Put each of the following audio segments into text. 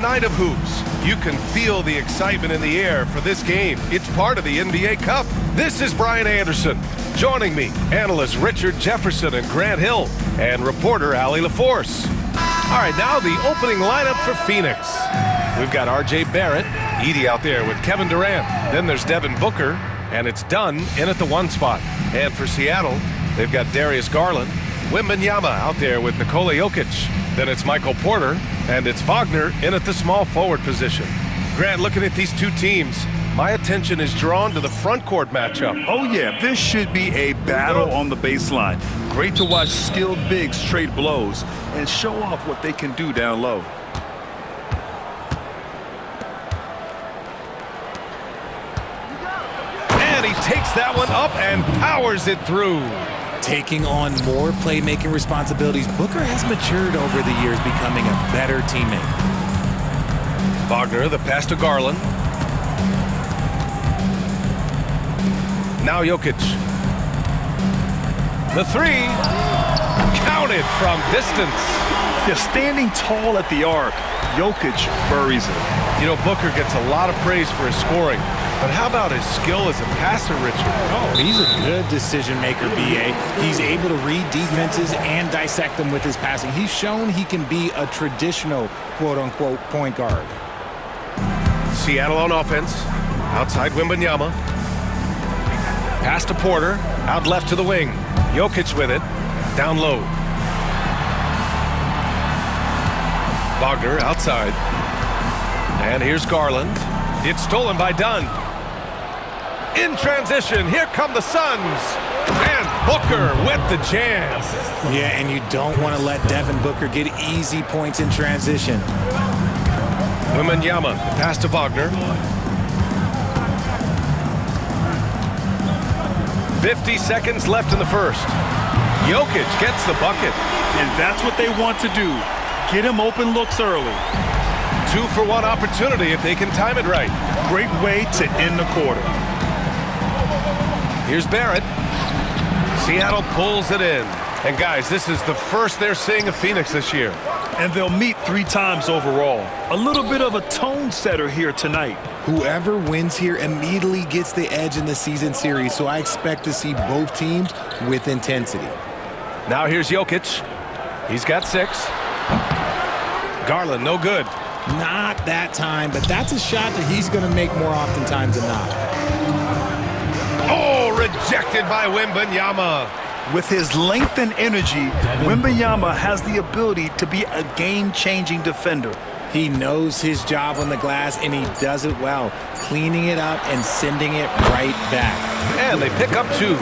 Night of hoops. You can feel the excitement in the air for this game. It's part of the NBA Cup. This is Brian Anderson. Joining me, analysts Richard Jefferson and Grant Hill, and reporter Allie LaForce. All right, now the opening lineup for Phoenix. We've got R.J. Barrett, Edey out there with Kevin Durant. Then there's Devin Booker, and it's Dunn in at the 1 spot. And for Seattle, they've got Darius Garland, Wembanyama out there with Nikola Jokic. Then it's Michael Porter, and it's Wagner in at the small forward position. Grant, looking at these two teams, my attention is drawn to the front court matchup. Oh yeah, this should be a battle on the baseline. Great to watch skilled bigs trade blows and show off what they can do down low. And he takes that one up and powers it through. Taking on more playmaking responsibilities, Booker has matured over the years, becoming a better teammate. Wagner, the pass to Garland. Now Jokic. The three. Counted from distance. Yeah, standing tall at the arc, Jokic buries it. You know, Booker gets a lot of praise for his scoring. But how about his skill as a passer, Richard? Oh, he's a good decision maker, B.A. He's able to read defenses and dissect them with his passing. He's shown he can be a traditional, quote-unquote, point guard. Seattle on offense. Outside Wembanyama. Pass to Porter. Out left to the wing. Jokic with it. Down low. Wagner outside. And here's Garland. It's stolen by Dunn. In transition, here come the Suns. And Booker with the jam. Yeah, and you don't want to let Devin Booker get easy points in transition. Wembanyama, pass to Wagner. 50 seconds left in the first. Jokic gets the bucket. And that's what they want to do. Get him open looks early. 2-for-1 opportunity if they can time it right. Great way to end the quarter. Here's Barrett. Seattle pulls it in. And guys, this is the first they're seeing of Phoenix this year. And they'll meet 3 times overall. A little bit of a tone setter here tonight. Whoever wins here immediately gets the edge in the season series, so I expect to see both teams with intensity. Now here's Jokic. He's got 6. Garland, no good. Not that time, but that's a shot that he's going to make more oftentimes than not. Oh, rejected by Wembanyama. With his length and energy, Wembanyama has the ability to be a game-changing defender. He knows his job on the glass, and he does it well, cleaning it up and sending it right back. And they pick up 2.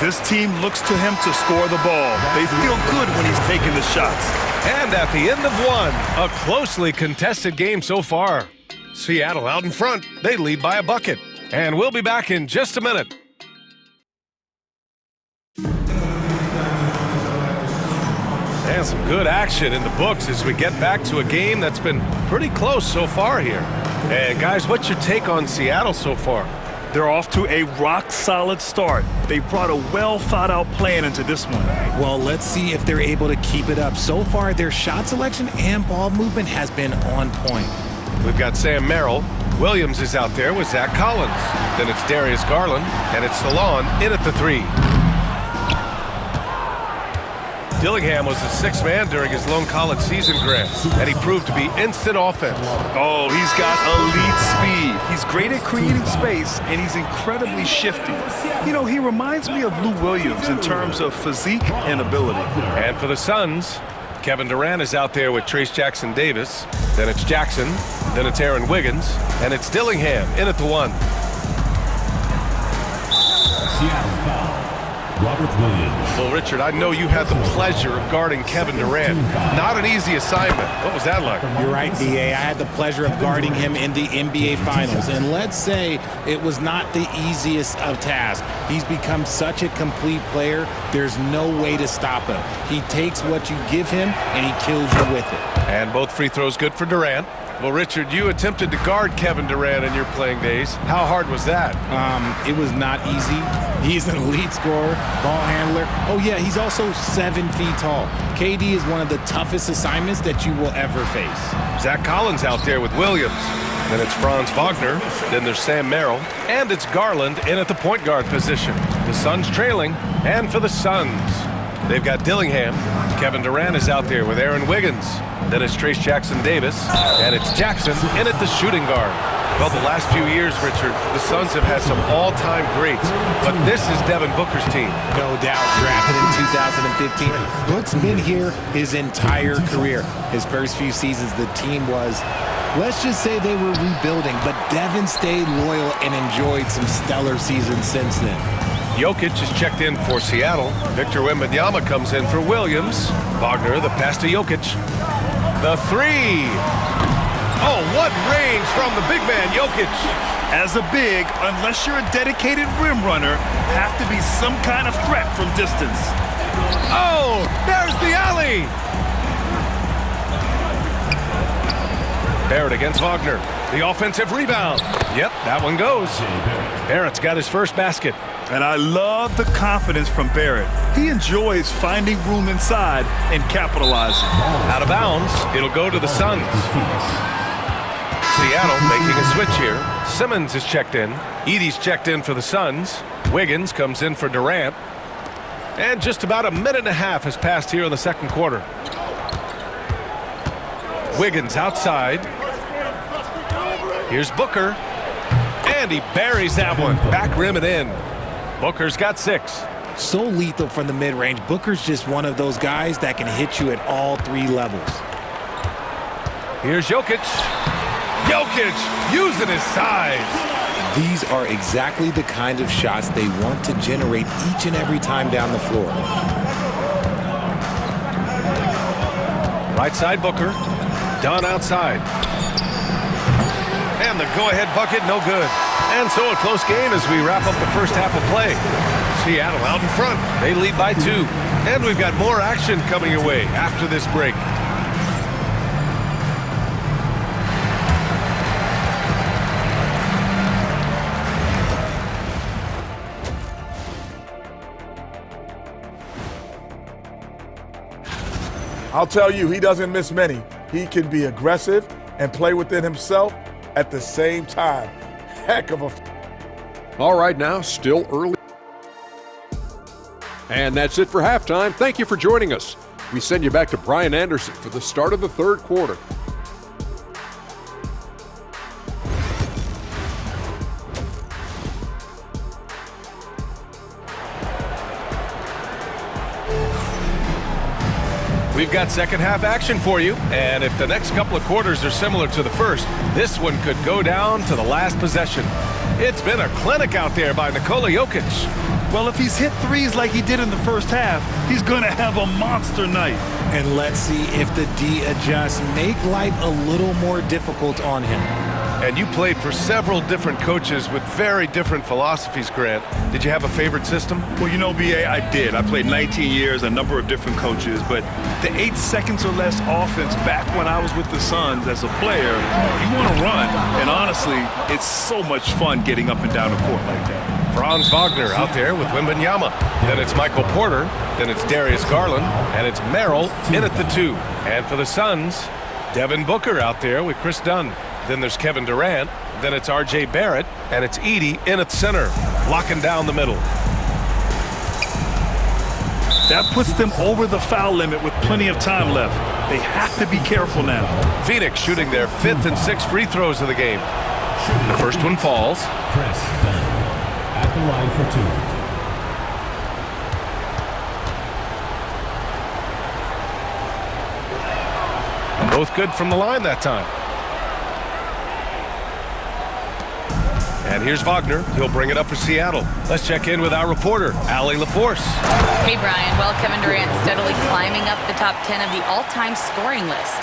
This team looks to him to score the ball. They feel good when he's taking the shots. And at the end of 1, a closely contested game so far. Seattle out in front. They lead by a bucket. And we'll be back in just a minute. And some good action in the books as we get back to a game that's been pretty close so far here. And guys, what's your take on Seattle so far? They're off to a rock-solid start. They brought a well-thought-out plan into this one. Well, let's see if they're able to keep it up. So far, their shot selection and ball movement has been on point. We've got Sam Merrill. Williams is out there with Zach Collins. Then it's Darius Garland, and it's Salon in at the 3. Dillingham was the 6th man during his lone college season, Grant, and he proved to be instant offense. Oh, he's got elite speed. He's great at creating space, and he's incredibly shifty. You know, he reminds me of Lou Williams in terms of physique and ability. And for the Suns, Kevin Durant is out there with Trace Jackson Davis. Then it's Jackson. Then it's Aaron Wiggins. And it's Dillingham in at the 1. Seattle foul. Robert Williams. Well, Richard, I know you had the pleasure of guarding Kevin Durant. Not an easy assignment. What was that like? You're right, D.A. I had the pleasure of guarding him in the NBA Finals. And let's say it was not the easiest of tasks. He's become such a complete player, there's no way to stop him. He takes what you give him, and he kills you with it. And both free throws good for Durant. Well, Richard, you attempted to guard Kevin Durant in your playing days. How hard was that? It was not easy. He's an elite scorer, ball handler. Oh, yeah, he's also 7 feet tall. KD is one of the toughest assignments that you will ever face. Zach Collins out there with Williams. Then it's Franz Wagner. Then there's Sam Merrill. And it's Garland in at the point guard position. The Suns trailing. And for the Suns, they've got Dillingham. Kevin Durant is out there with Aaron Wiggins. Then it's Trace Jackson-Davis. And it's Jackson in at the shooting guard. Well, the last few years, Richard, the Suns have had some all-time greats. But this is Devin Booker's team. No doubt, drafted in 2015. Book's been here his entire career. His first few seasons, the team was, let's just say they were rebuilding, but Devin stayed loyal and enjoyed some stellar seasons since then. Jokic is checked in for Seattle. Victor Wembanyama comes in for Williams. Wagner, the pass to Jokic. The three. Oh, what range from the big man, Jokic. As a big, unless you're a dedicated rim runner, have to be some kind of threat from distance. Oh, there's the alley. Barrett against Wagner. The offensive rebound. Yep, that one goes. Barrett's got his first basket. And I love the confidence from Barrett. He enjoys finding room inside and capitalizing. Out of bounds, it'll go to the Suns. Seattle making a switch here. Simmons is checked in. Edey's checked in for the Suns. Wiggins comes in for Durant. And just about a minute and a half has passed here in the second quarter. Wiggins outside. Here's Booker. And he buries that one. Back rim and in. Booker's got 6. So lethal from the mid-range. Booker's just one of those guys that can hit you at all 3 levels. Here's Jokic. Jokic using his size. These are exactly the kind of shots they want to generate each and every time down the floor. Right side Booker. Dunn outside. And the go-ahead bucket, no good. And so a close game as we wrap up the first half of play. Seattle out in front. They lead by 2. And we've got more action coming your way after this break. I'll tell you, he doesn't miss many. He can be aggressive and play within himself at the same time. Heck of a... All right, now, still early. And that's it for halftime. Thank you for joining us. We send you back to Brian Anderson for the start of the third quarter. We've got second half action for you, and if the next couple of quarters are similar to the first, this one could go down to the last possession. It's been a clinic out there by Nikola Jokic. Well, if he's hit threes like he did in the first half, he's going to have a monster night. And let's see if the D adjusts, make life a little more difficult on him. And you played for several different coaches with very different philosophies, Grant. Did you have a favorite system? Well, you know, B.A., I did. I played 19 years, a number of different coaches, but the 8 seconds or less offense back when I was with the Suns as a player, you want to run. And honestly, it's so much fun getting up and down the court like that. Franz Wagner out there with Wembanyama. Then it's Michael Porter. Then it's Darius Garland. And it's Merrill in at the 2. And for the Suns, Devin Booker out there with Chris Dunn. Then there's Kevin Durant. Then it's R.J. Barrett. And it's Edey in at center, locking down the middle. That puts them over the foul limit with plenty of time left. They have to be careful now. Phoenix shooting their 5th and 6th free throws of the game. The first one falls. Chris Dunn at the line for 2. Both good from the line that time. And here's Wagner. He'll bring it up for Seattle. Let's check in with our reporter, Allie LaForce. Hey, Brian. Well, Kevin Durant steadily climbing up the top 10 of the all-time scoring list.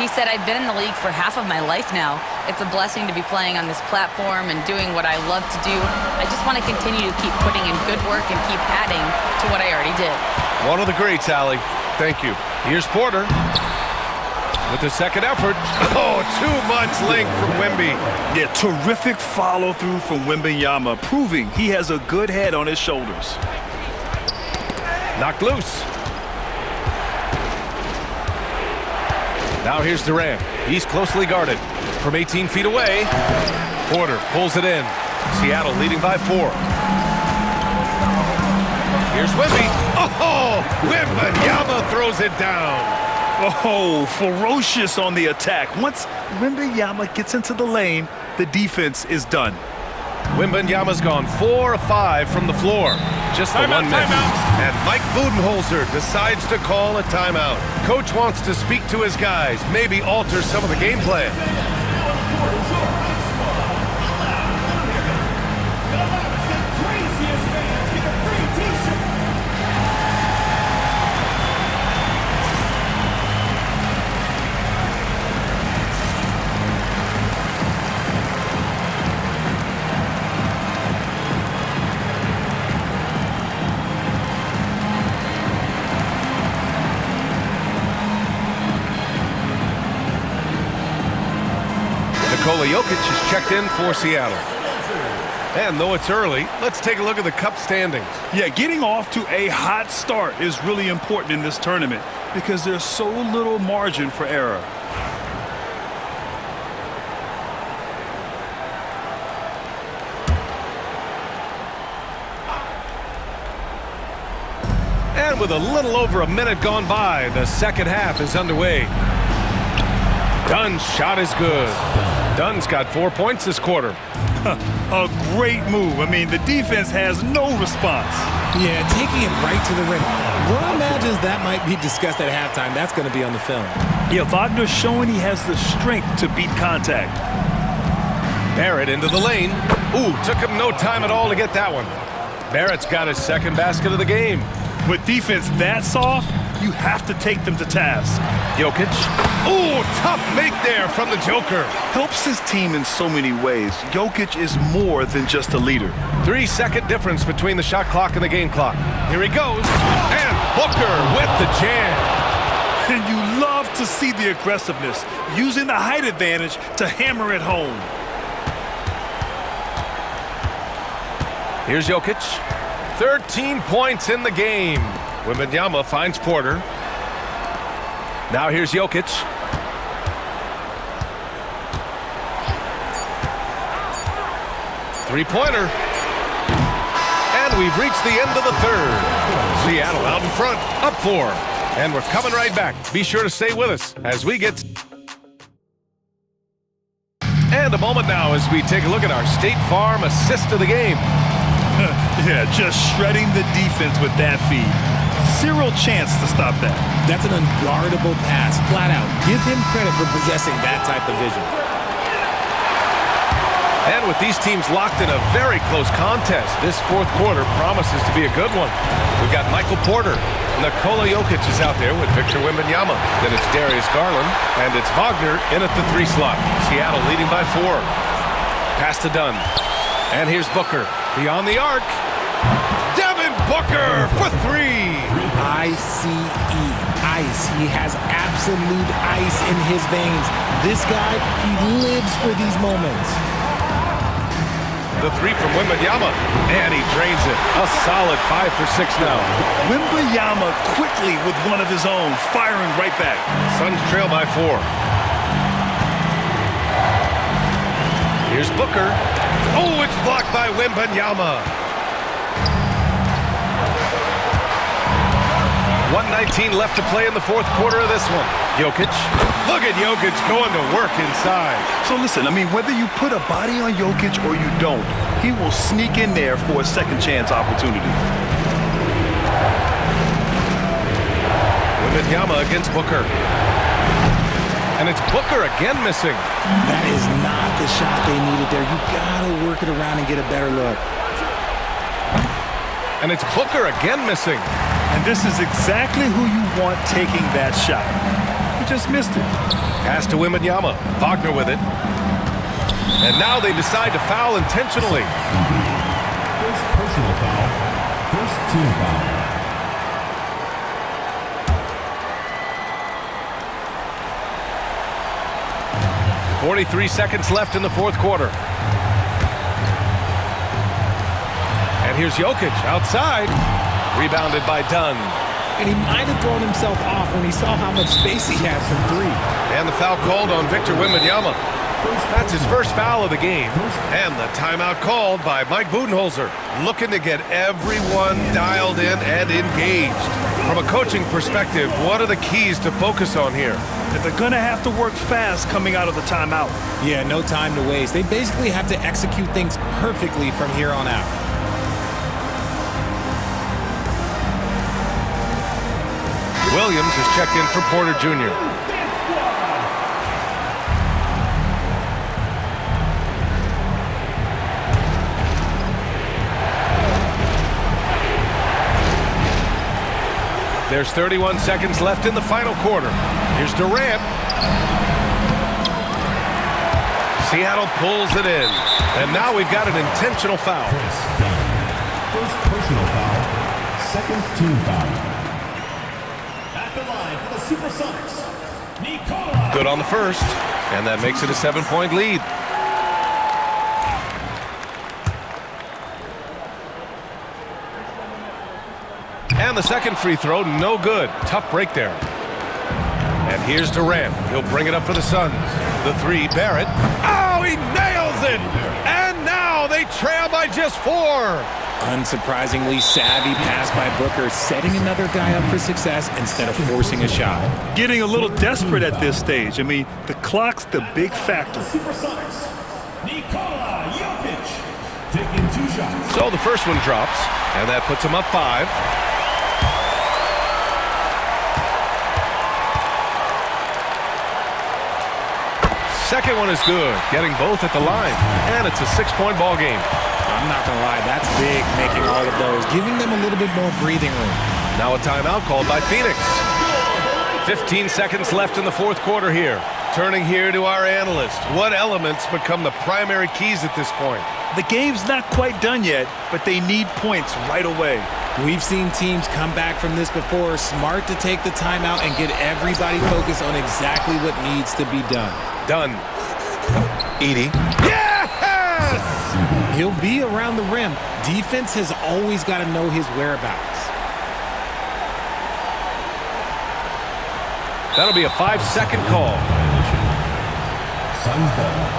He said, I've been in the league for half of my life now. It's a blessing to be playing on this platform and doing what I love to do. I just want to continue to keep putting in good work and keep adding to what I already did. One of the greats, Allie. Thank you. Here's Porter. with the second effort. Oh, too much length from Wemby. Yeah, terrific follow-through from Wembanyama, proving he has a good head on his shoulders. Knocked loose. Now here's Durant. He's closely guarded. From 18 feet away, Porter pulls it in. Seattle leading by 4. Here's Wemby. Oh, Wembanyama throws it down. Oh, ferocious on the attack. Once Wembanyama gets into the lane, the defense is done. Wembanyama's gone 4 of 5 from the floor. Just the 1 minute. And Mike Budenholzer decides to call a timeout. Coach wants to speak to his guys, maybe alter some of the game plan. Nikola Jokic is checked in for Seattle. And though it's early, let's take a look at the Cup standings. Yeah, getting off to a hot start is really important in this tournament because there's so little margin for error. And with a little over a minute gone by, the second half is underway. Dunn's shot is good. Dunn's got 4 points this quarter. A great move. I mean, the defense has no response. Yeah, taking it right to the rim. One imagines that might be discussed at halftime. That's going to be on the film. Yeah, Wagner's showing he has the strength to beat contact. Barrett into the lane. Ooh, took him no time at all to get that one. Barrett's got his second basket of the game. With defense that soft, you have to take them to task. Jokic. Ooh, tough make there from the Joker. Helps his team in so many ways. Jokic is more than just a leader. 3-second difference between the shot clock and the game clock. Here he goes. And Booker with the jam. And you love to see the aggressiveness, using the height advantage to hammer it home. Here's Jokic. 13 points in the game. Wembanyama finds Porter. Now here's Jokic. Three-pointer. And we've reached the end of the third. Seattle out in front, up 4. And we're coming right back. Be sure to stay with us as we get... And a moment now as we take a look at our State Farm assist of the game. Yeah, just shredding the defense with that feed. Zero chance to stop that. That's an unguardable pass, flat out. Give him credit for possessing that type of vision. And with these teams locked in a very close contest, this fourth quarter promises to be a good one. We've got Michael Porter. Nikola Jokic is out there with Victor Wembanyama. Then it's Darius Garland, and it's Wagner in at the 3 slot. Seattle leading by 4. Pass to Dunn. And here's Booker. Beyond the arc. Devin Booker for 3. I-C-E. Ice. He has absolute ice in his veins. This guy, he lives for these moments. The 3 from Wembanyama. And he drains it. A solid 5 for 6 now. Wembanyama quickly with one of his own, firing right back. Suns trail by 4. Here's Booker. Oh, it's blocked by Wembanyama. 1:19 left to play in the fourth quarter of this one. Jokic. Look at Jokic going to work inside. So listen, I mean, whether you put a body on Jokic or you don't, he will sneak in there for a second chance opportunity. Wembanyama against Booker. And it's Booker again missing. That is not the shot they needed there. You gotta work it around and get a better look. And it's Booker again missing. And this is exactly who you want taking that shot. He just missed it. Pass to Wembanyama. Wagner with it. And now they decide to foul intentionally. First personal foul. First team foul. – 1 43 seconds left in the fourth quarter. And here's Jokic outside. Rebounded by Dunn. And he might have thrown himself off when he saw how much space he had from three. And the foul called on Victor Wembanyama. That's his first foul of the game. And the timeout called by Mike Budenholzer, looking to get everyone dialed in and engaged. From a coaching perspective, what are the keys to focus on here? That they're going to have to work fast coming out of the timeout. Yeah, no time to waste. They basically have to execute things perfectly from here on out. Williams is checked in for Porter Jr. There's 31 seconds left in the final quarter. Here's Durant. Seattle pulls it in. And now we've got an intentional foul. First personal foul. Second team foul. At the line for the Supersonics, Nikola. Good on the first. And that makes it a 7-point lead. And the second free throw, no good. Tough break there. And here's Durant. He'll bring it up for the Suns. The three, Barrett. Oh, he nails it! And now they trail by just 4. Unsurprisingly savvy pass by Booker, setting another guy up for success instead of forcing a shot. Getting a little desperate at this stage. I mean, the clock's the big factor. Supersonics, Nikola Jokic, taking 2 shots. So the first one drops, and that puts him up 5. Second one is good, getting both at the line, and it's a 6-point ball game. I'm not going to lie, that's big, making all of those, giving them a little bit more breathing room. Now a timeout called by Phoenix. 15 seconds left in the fourth quarter here. Turning here to our analyst. What elements become the primary keys at this point? The game's not quite done yet, but they need points right away. We've seen teams come back from this before. Smart to take the timeout and get everybody focused on exactly what needs to be done. Done. Edey. Yes! He'll be around the rim. Defense has always got to know his whereabouts. That'll be a 5-second call. Suns ball.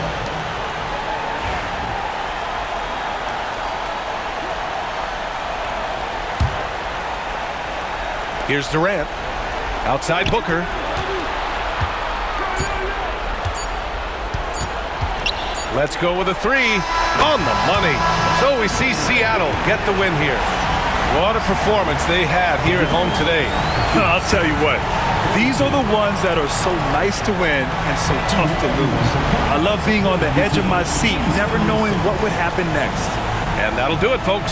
Here's Durant. Outside Booker. Let's go with a 3. On the money. So we see Seattle get the win here. What a performance they had here at home today. I'll tell you what. These are the ones that are so nice to win and so tough to lose. I love being on the edge of my seat, never knowing what would happen next. And that'll do it, folks.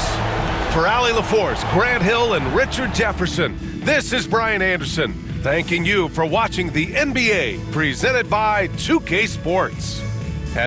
For Allie LaForce, Grant Hill, and Richard Jefferson, this is Brian Anderson, thanking you for watching the NBA, presented by 2K Sports.